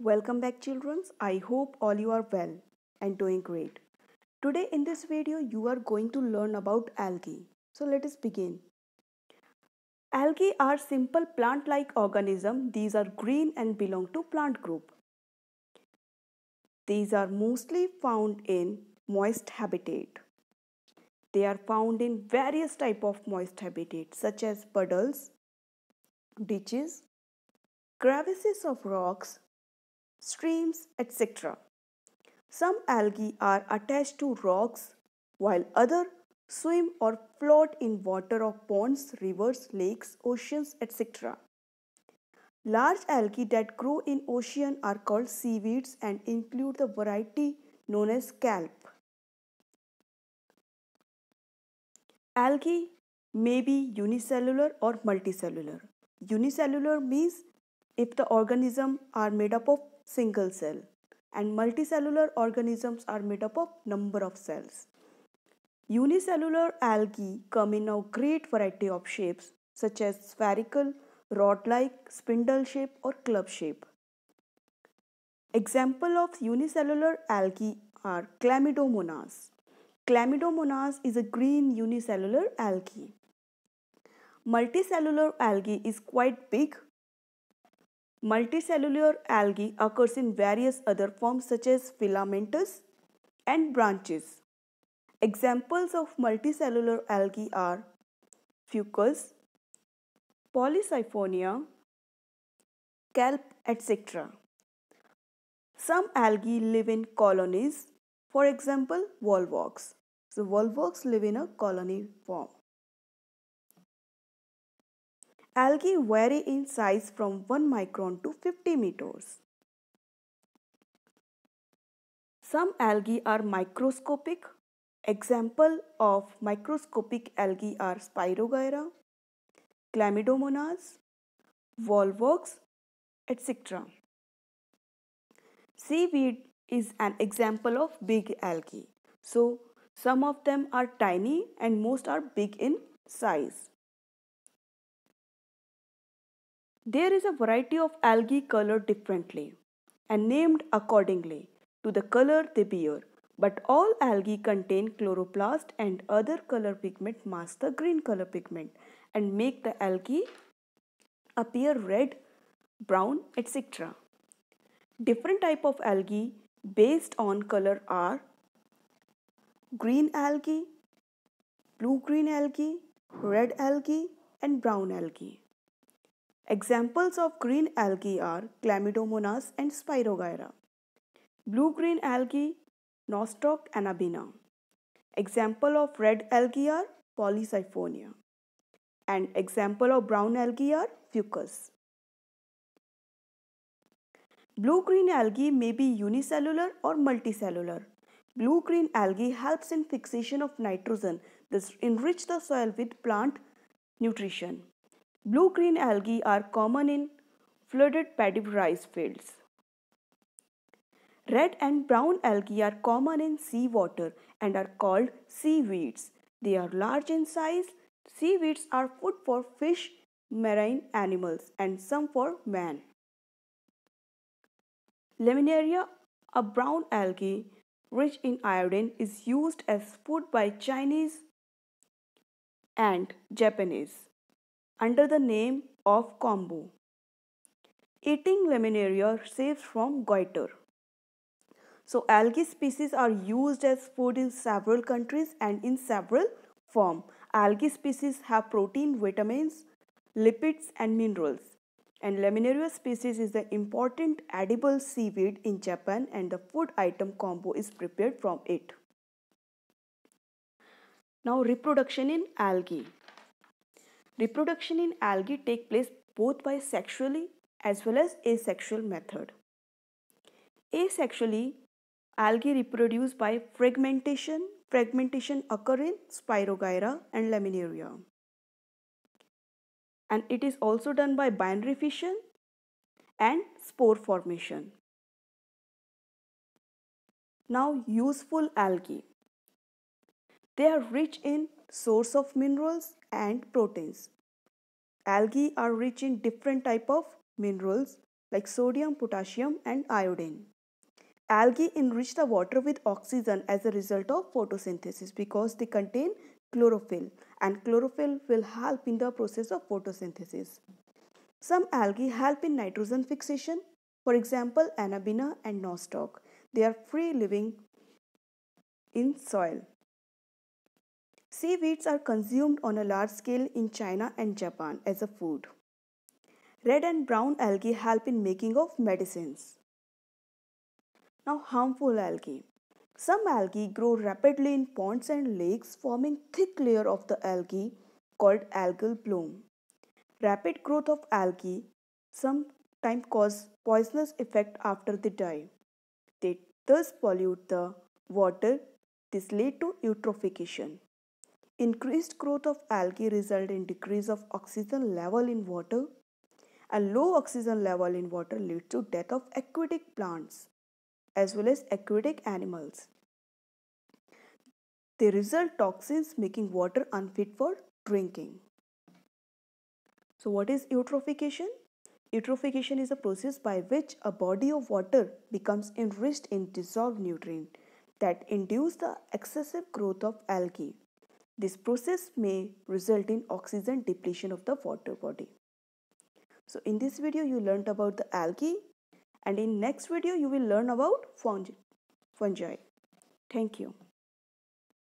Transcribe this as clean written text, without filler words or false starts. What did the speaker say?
Welcome back children. I hope all you are well and doing great. Today in this video you are going to learn about algae. So let us begin. Algae are simple plant-like organisms. These are green and belong to plant group. These are mostly found in moist habitat. They are found in various type of moist habitat such as puddles, ditches, crevices of rocks, streams, etc. Some algae are attached to rocks while others swim or float in water of ponds, rivers, lakes, oceans, etc. Large algae that grow in ocean are called seaweeds and include the variety known as kelp. Algae may be unicellular or multicellular. Unicellular means if the organisms are made up of single cell and multicellular organisms are made up of number of cells. Unicellular algae come in a great variety of shapes such as spherical, rod-like, spindle shape or club shape. Example of unicellular algae are Chlamydomonas. Chlamydomonas is a green unicellular algae. Multicellular algae is quite big. Multicellular algae occurs in various other forms such as filamentous and branches. Examples of multicellular algae are Fucus, Polysiphonia, kelp, etc. Some algae live in colonies, for example, volvox. So, volvox live in a colony form. Algae vary in size from 1 micron to 50 meters. Some algae are microscopic. Example of microscopic algae are Spirogyra, Chlamydomonas, volvox, etc. Seaweed is an example of big algae. So, some of them are tiny and most are big in size. There is a variety of algae colored differently and named accordingly to the color they bear, but all algae contain chloroplast and other color pigment mask the green color pigment and make the algae appear red, brown, etc. Different type of algae based on color are green algae, blue-green algae, red algae and brown algae. Examples of green algae are Chlamydomonas and Spirogyra. Blue-green algae, Nostoc anabina. Example of red algae are Polysiphonia. And example of brown algae are Fucus. Blue-green algae may be unicellular or multicellular. Blue-green algae helps in fixation of nitrogen, thus enrich the soil with plant nutrition. Blue-green algae are common in flooded paddy rice fields. Red and brown algae are common in seawater and are called seaweeds. They are large in size. Seaweeds are food for fish, marine animals, and some for man. Laminaria, a brown algae rich in iodine, is used as food by Chinese and Japanese under the name of kombu. Eating laminaria saves from goiter. So algae species are used as food in several countries and in several forms. Algae species have protein, vitamins, lipids and minerals. And Laminaria species is the important edible seaweed in Japan and the food item kombu is prepared from it. Now reproduction in algae. Reproduction in algae take place both by sexually as well as asexual method. Asexually, algae reproduce by fragmentation. Fragmentation occur in Spirogyra and Laminaria. And it is also done by binary fission and spore formation. Now useful algae. They are rich in source of minerals and proteins. Algae are rich in different type of minerals like sodium, potassium, and iodine. Algae enrich the water with oxygen as a result of photosynthesis because they contain chlorophyll, and chlorophyll will help in the process of photosynthesis. Some algae help in nitrogen fixation, for example, Anabaena and nostoc. They are free living in soil. Seaweeds are consumed on a large scale in China and Japan as a food. Red and brown algae help in making of medicines. Now, harmful algae. Some algae grow rapidly in ponds and lakes, forming thick layer of the algae called algal bloom. Rapid growth of algae sometimes cause poisonous effect after they die. They thus pollute the water. This lead to eutrophication. Increased growth of algae result in decrease of oxygen level in water. A low oxygen level in water leads to death of aquatic plants as well as aquatic animals. They result toxins making water unfit for drinking. So what is eutrophication? Eutrophication is a process by which a body of water becomes enriched in dissolved nutrient that induce the excessive growth of algae. This process may result in oxygen depletion of the water body. So in this video you learned about the algae, and in next video you will learn about fungi. Thank you.